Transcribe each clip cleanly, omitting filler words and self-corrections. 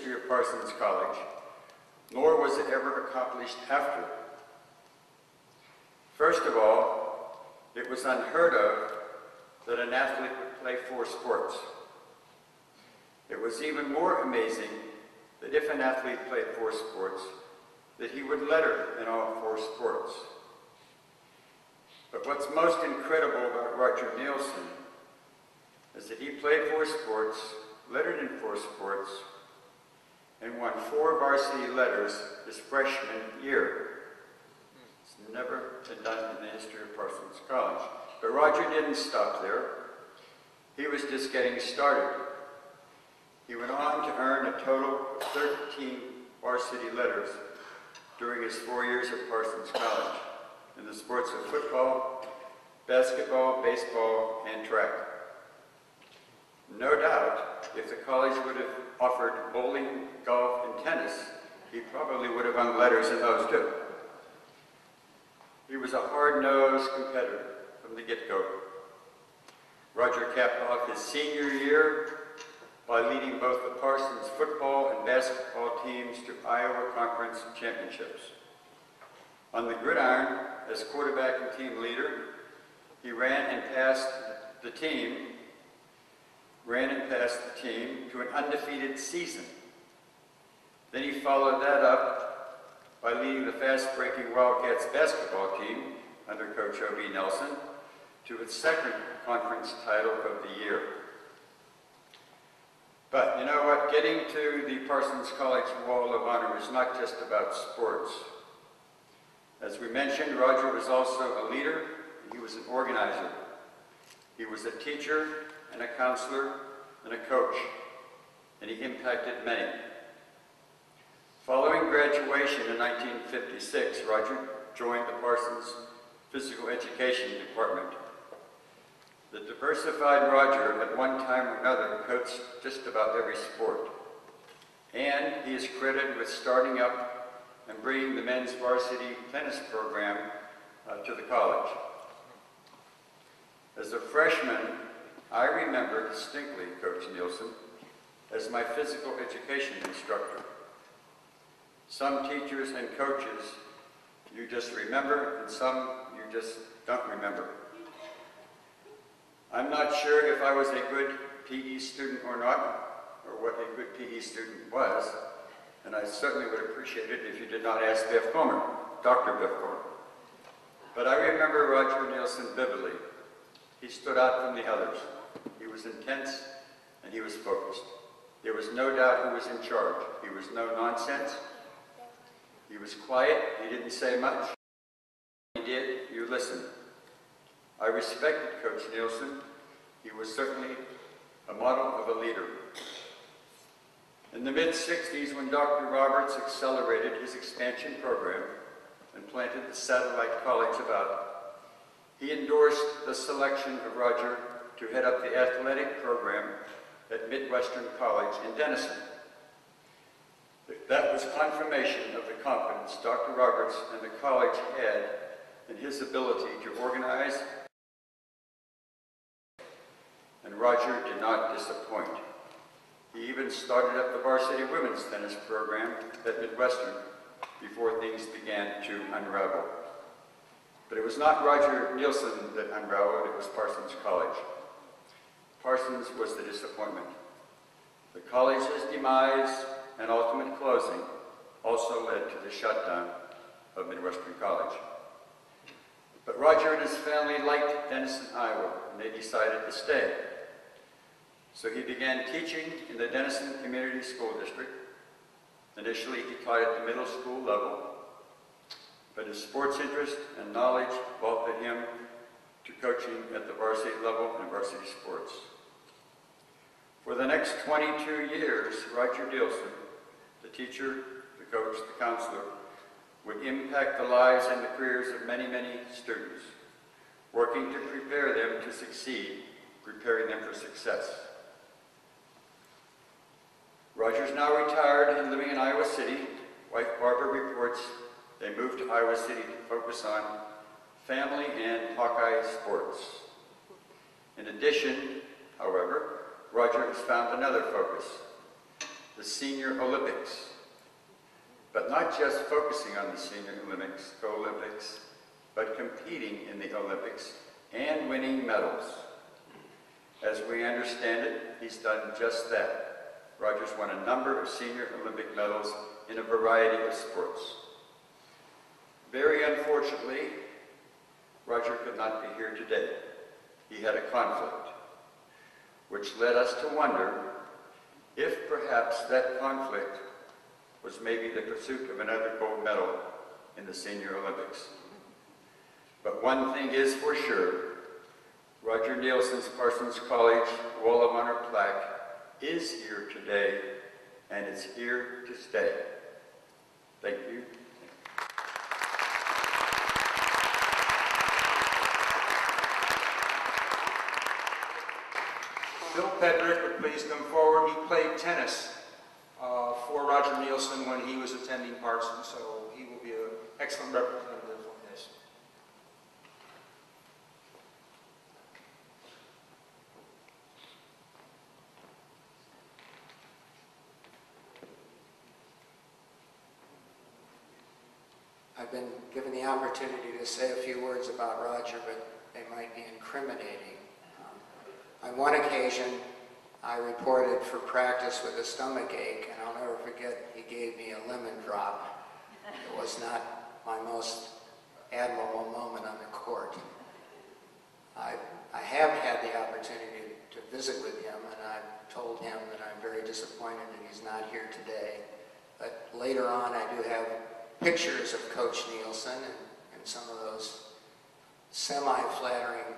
history of Parsons College, nor was it ever accomplished after. First of all, it was unheard of that an athlete would play 4 sports. It was even more amazing that if an athlete played 4 sports, that he would letter in all 4 sports. But what's most incredible about Roger Neilson is that he played 4 sports, lettered in 4 sports, and won 4 varsity letters his freshman year. It's never been done in the history of Parsons College. But Roger didn't stop there. He was just getting started. He went on to earn a total of 13 varsity letters during his 4 years at Parsons College in the sports of football, basketball, baseball, and track. No doubt, if the college would have offered bowling, golf, and tennis, he probably would have earned letters in those too. He was a hard-nosed competitor from the get-go. Roger capped off his senior year by leading both the Parsons football and basketball teams to Iowa Conference championships. On the gridiron, as quarterback and team leader, he ran and passed the team to an undefeated season. Then he followed that up by leading the fast-breaking Wildcats basketball team under Coach O.B. Nelson to its 2nd conference title of the year. But you know what? Getting to the Parsons College Wall of Honor is not just about sports. As we mentioned, Roger was also a leader, and he was an organizer. He was a teacher and a counselor and a coach, and he impacted many. Following graduation in 1956, Roger joined the Parsons Physical Education Department. The diversified Roger, at one time or another, coached just about every sport. And he is credited with starting up and bringing the men's varsity tennis program to the college. As a freshman, I remember distinctly Coach Neilson as my physical education instructor. Some teachers and coaches you just remember, and some you just don't remember. I'm not sure if I was a good PE student or not, or what a good PE student was, and I certainly would appreciate it if you did not ask Biff Comer, Dr. Biff Comer. But I remember Roger Neilson vividly. He stood out from the others. He was intense and he was focused. There was no doubt who was in charge. He was no nonsense. He was quiet. He didn't say much. He did, you listened. I respected Coach Neilson. He was certainly a model of a leader. In the mid-60s, when Dr. Roberts accelerated his expansion program and planted the satellite college about, he endorsed the selection of Roger to head up the athletic program at Midwestern College in Denison. That was confirmation of the confidence Dr. Roberts and the college had in his ability to organize, and Roger did not disappoint. He even started up the varsity women's tennis program at Midwestern before things began to unravel. But it was not Roger Neilson that unraveled, it was Parsons College. Parsons was the disappointment. The college's demise and ultimate closing also led to the shutdown of Midwestern College. But Roger and his family liked Denison, Iowa, and they decided to stay. So he began teaching in the Denison Community School District. Initially, he taught at the middle school level, but his sports interest and knowledge vaulted him to coaching at the varsity level and varsity sports. For the next 22 years, Roger Neilson, the teacher, the coach, the counselor, would impact the lives and the careers of many, many students, working to prepare them to succeed, preparing them for success. Roger's now retired and living in Iowa City. Wife Barbara reports they moved to Iowa City to focus on family and Hawkeye sports. In addition, however, Roger has found another focus, the Senior Olympics, but not just focusing on the Senior Olympics, but competing in the Olympics and winning medals. As we understand it, he's done just that. Roger's won a number of Senior Olympic medals in a variety of sports. Very unfortunately, Roger could not be here today. He had a conflict, which led us to wonder if perhaps that conflict was maybe the pursuit of another gold medal in the Senior Olympics. But one thing is for sure, Roger Nielsen's Parsons College Wall of Honor plaque is here today, and it's here to stay. Thank you. Bill Pedrick would please come forward. He played tennis for Roger Nielsen when he was attending Parsons, so he will be an excellent representative on this. I've been given the opportunity to say a few words about Roger, but they might be incriminating. On one occasion, I reported for practice with a stomach ache, and I'll never forget, he gave me a lemon drop. It was not my most admirable moment on the court. I have had the opportunity to visit with him, and I've told him that I'm very disappointed that he's not here today. But later on, I do have pictures of Coach Nielsen and some of those semi-flattering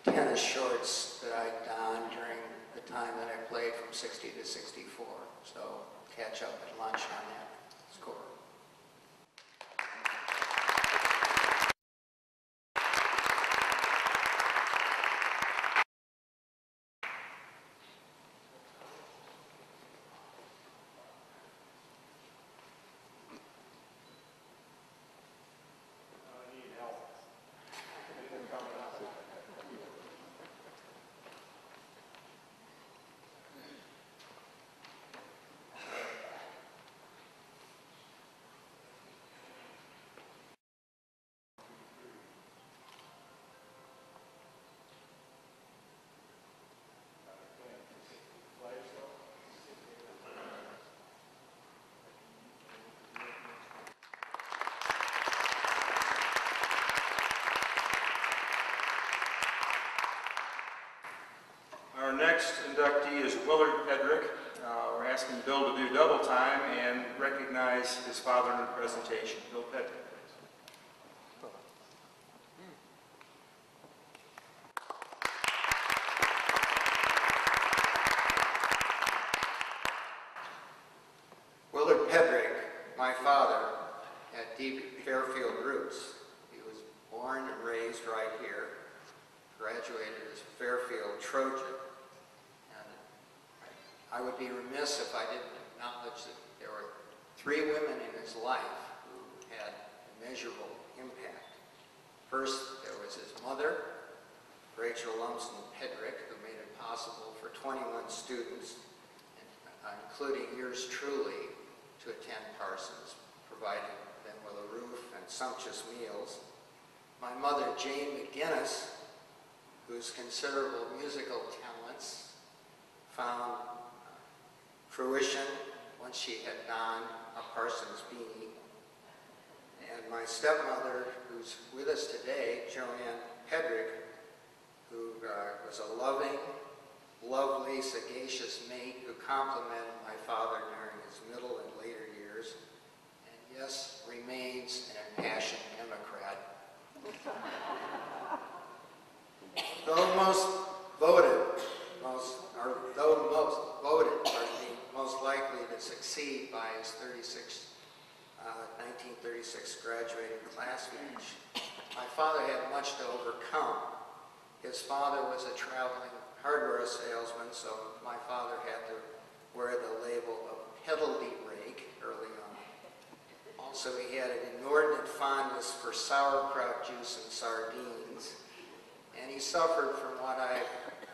tennis shorts that I donned during the time that I played from 60 to 64. So catch up at lunch on that score. Our next inductee is Willard Pedrick. We're asking Bill to do double time and recognize his father in the presentation. Bill Pedrick, please. Willard Pedrick, my father, had deep Fairfield roots. He was born and raised right here, graduated as a Fairfield Trojan. And I would be remiss if I didn't acknowledge that there were 3 women in his life who had immeasurable impact. First, there was his mother, Rachel Lumsden Pedrick, who made it possible for 21 students, including yours truly, to attend Parsons, providing them with a roof and sumptuous meals. My mother, Jane McGinnis, whose considerable musical talents found fruition once she had donned a Parsons beanie. And my stepmother, who's with us today, Joanne Pedrick, who was a loving, lovely, sagacious mate who complimented my father during his middle and later years, and yes, remains an impassioned Democrat. Though most voted, most likely to succeed by his 1936 graduating classmates, my father had much to overcome. His father was a traveling hardware salesman, so my father had to wear the label of pedalty rake early on. Also, he had an inordinate fondness for sauerkraut juice and sardines, and he suffered from what I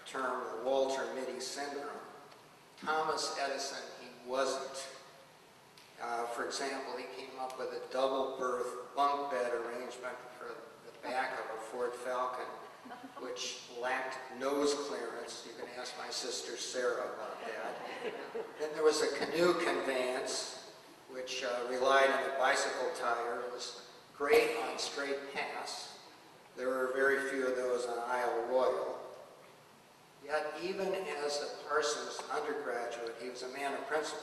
term the Walter Mitty syndrome. Thomas Edison he wasn't. For example, he came up with a double berth bunk bed arrangement for the back of a Ford Falcon, which lacked nose clearance. You can ask my sister Sarah about that. Then there was a canoe conveyance, which relied on a bicycle tire. It was great on straight paths. There were very few of those on Isle Royal. Yet, even as a Parsons undergraduate, he was a man of principle.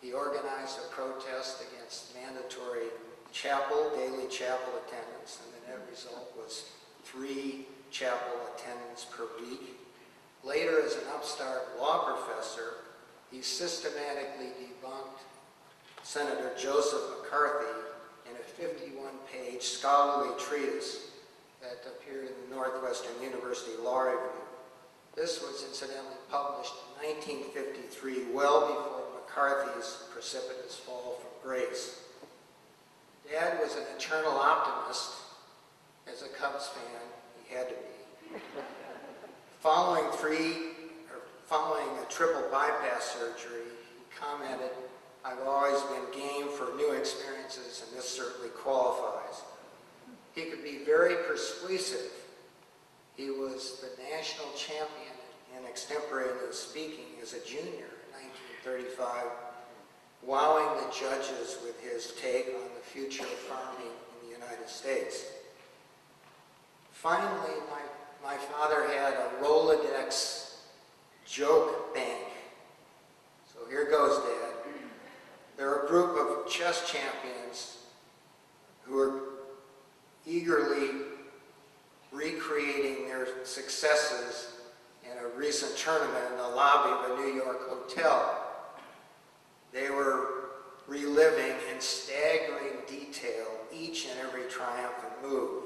He organized a protest against mandatory daily chapel attendance, and the net result was 3 chapel attendance per week. Later, as an upstart law professor, he systematically debunked Senator Joseph McCarthy in a 51-page scholarly treatise that appeared in the Northwestern University Law Review. This was incidentally published in 1953, well before McCarthy's precipitous fall from grace. Dad was an eternal optimist. As a Cubs fan, he had to be. Following a triple bypass surgery, he commented, "I've always been game for new experiences, and this certainly qualifies." He could be very persuasive. He was the national champion in extemporaneous speaking as a junior in 1935, wowing the judges with his take on the future of farming in the United States. Finally, my father had a Rolodex joke bank. So here goes, Dad. They're a group of chess champions who are eagerly recreating their successes in a recent tournament in the lobby of a New York hotel. They were reliving in staggering detail each and every triumphant move.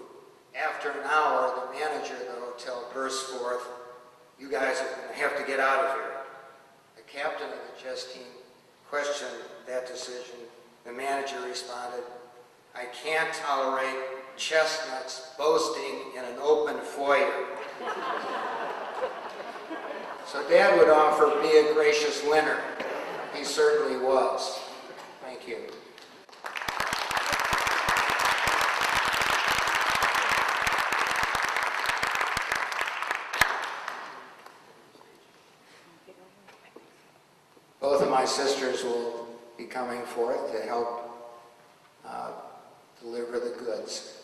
After an hour, the manager of the hotel burst forth, "You guys are going to have to get out of here." The captain of the chess team questioned that decision. The manager responded, "I can't tolerate chestnuts boasting in an open foyer." So Dad would offer, "Be a gracious winner." He certainly was. Thank you. Both of my sisters will be coming forth to help deliver the goods.